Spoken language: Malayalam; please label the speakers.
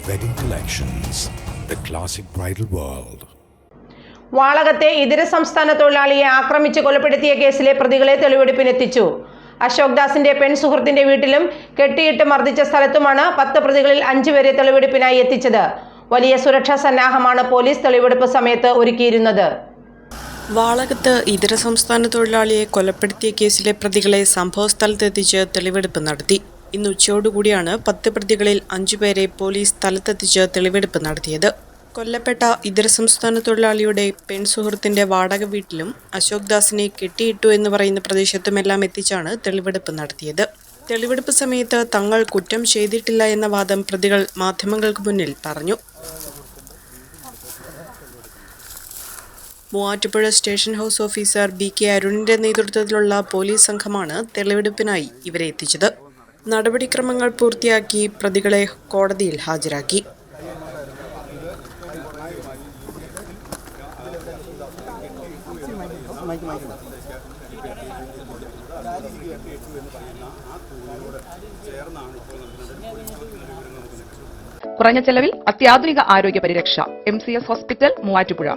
Speaker 1: Wedding Collections, the classic bridal world.
Speaker 2: വാളകത്തെ ഇതര സംസ്ഥാന തൊഴിലാളിയെ ആക്രമിച്ച് കൊലപ്പെടുത്തിയ കേസിലെ പ്രതികളെ തെളിവെടുപ്പിനെത്തിച്ചു. അശോക് ദാസിന്റെ പെൺസുഹൃത്തിന്റെ വീട്ടിലും കെട്ടിയിട്ട് മർദ്ദിച്ച സ്ഥലത്തുമാണ് 10 പ്രതികളിൽ 5 പേരെ തെളിവെടുപ്പിനായി എത്തിച്ചത്. വലിയ സുരക്ഷാ സന്നാഹമാണ് പോലീസ് തെളിവെടുപ്പ് സമയത്ത് ഒരുക്കിയിരുന്നത്.
Speaker 3: വാളകത്ത് ഇതര സംസ്ഥാന തൊഴിലാളിയെ കൊലപ്പെടുത്തിയ കേസിലെ പ്രതികളെ സംഭവസ്ഥലത്തെത്തിച്ച് തെളിവെടുപ്പ് നടത്തി. ഇന്ന് ഉച്ചയോടുകൂടിയാണ് 10 പ്രതികളിൽ 5 പേരെ പോലീസ് സ്ഥലത്തെത്തിച്ച് തെളിവെടുപ്പ് നടത്തിയത്. കൊല്ലപ്പെട്ട ഇതര സംസ്ഥാന തൊഴിലാളിയുടെ പെൺസുഹൃത്തിന്റെ വാടക വീട്ടിലും അശോക് ദാസിനെ കെട്ടിയിട്ടു എന്ന് പറയുന്ന പ്രദേശത്തുമെല്ലാം എത്തിച്ചാണ് തെളിവെടുപ്പ് നടത്തിയത്. തെളിവെടുപ്പ് സമയത്ത് തങ്ങൾ കുറ്റം ചെയ്തിട്ടില്ല എന്ന വാദം പ്രതികൾ മാധ്യമങ്ങൾക്ക് മുന്നിൽ പറഞ്ഞു. Muvattupuzha station house officer BK അരുണിന്റെ നേതൃത്വത്തിലുള്ള പോലീസ് സംഘമാണ് തെളിവെടുപ്പിനായി ഇവരെ എത്തിച്ചത്. നടപടിക്രമങ്ങൾ പൂർത്തിയാക്കി പ്രതികളെ കോടതിയിൽ ഹാജരാക്കി.
Speaker 4: കുറഞ്ഞ ചെലവിൽ അത്യാധുനിക ആരോഗ്യ പരിരക്ഷ MCS ഹോസ്പിറ്റൽ മൂവാറ്റുപുഴ.